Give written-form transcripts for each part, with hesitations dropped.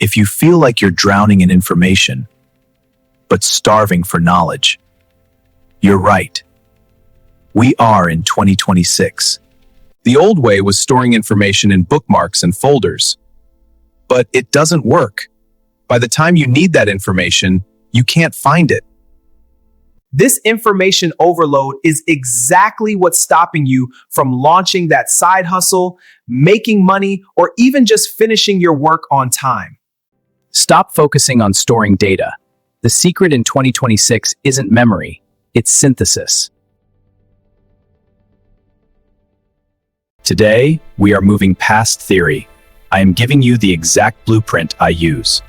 If you feel like you're drowning in information, but starving for knowledge, you're right. We are in 2026. The old way was storing information in bookmarks and folders, but it doesn't work. By the time you need that information, you can't find it. This information overload is exactly what's stopping you from launching that side hustle, making money, or even just finishing your work on time. Stop focusing on storing data. The secret in 2026 isn't memory, it's synthesis. Today, we are moving past theory. I am giving you the exact blueprint I use.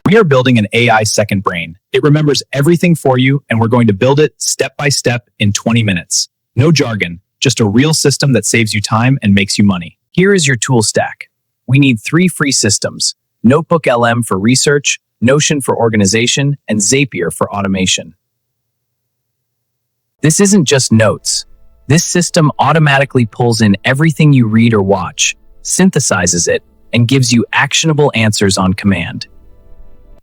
We are building an AI second brain. It remembers everything for you, and we're going to build it step by step in 20 minutes. No jargon, just a real system that saves you time and makes you money. Here is your tool stack. We need 3 free systems: NotebookLM for research, Notion for organization, and Zapier for automation. This isn't just notes. This system automatically pulls in everything you read or watch, synthesizes it, and gives you actionable answers on command.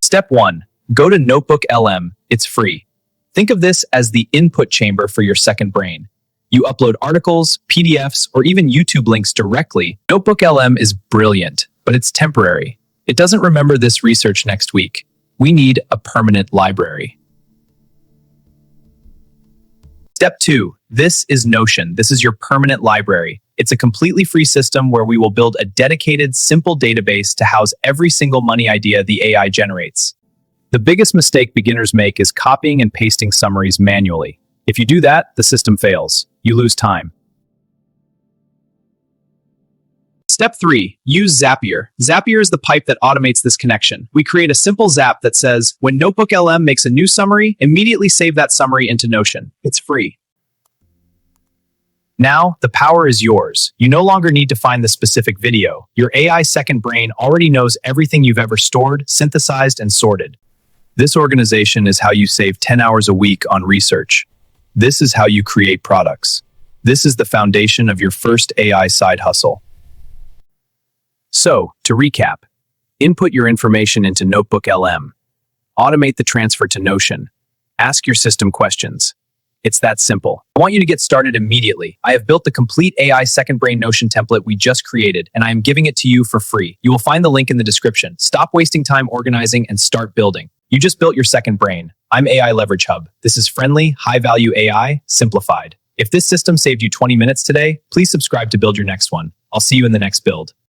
Step 1. Go to NotebookLM. It's free. Think of this as the input chamber for your second brain. You upload articles, PDFs, or even YouTube links directly. NotebookLM is brilliant, but it's temporary. It doesn't remember this research next week. We need a permanent library. Step 2. This is Notion. This is your permanent library. It's a completely free system where we will build a dedicated, simple database to house every single money idea the AI generates. The biggest mistake beginners make is copying and pasting summaries manually. If you do that, the system fails. You lose time. Step 3. Use Zapier. Zapier is the pipe that automates this connection. We create a simple zap that says, when NotebookLM makes a new summary, immediately save that summary into Notion. It's free. Now, the power is yours. You no longer need to find the specific video. Your AI second brain already knows everything you've ever stored, synthesized, and sorted. This organization is how you save 10 hours a week on research. This is how you create products. This is the foundation of your first AI side hustle. So, to recap, input your information into NotebookLM. Automate the transfer to Notion. Ask your system questions. It's that simple. I want you to get started immediately. I have built the complete AI second brain Notion template we just created, and I am giving it to you for free. You will find the link in the description. Stop wasting time organizing and start building. You just built your second brain. I'm AI Leverage Hub. This is friendly, high-value AI, simplified. If this system saved you 20 minutes today, please subscribe to build your next one. I'll see you in the next build.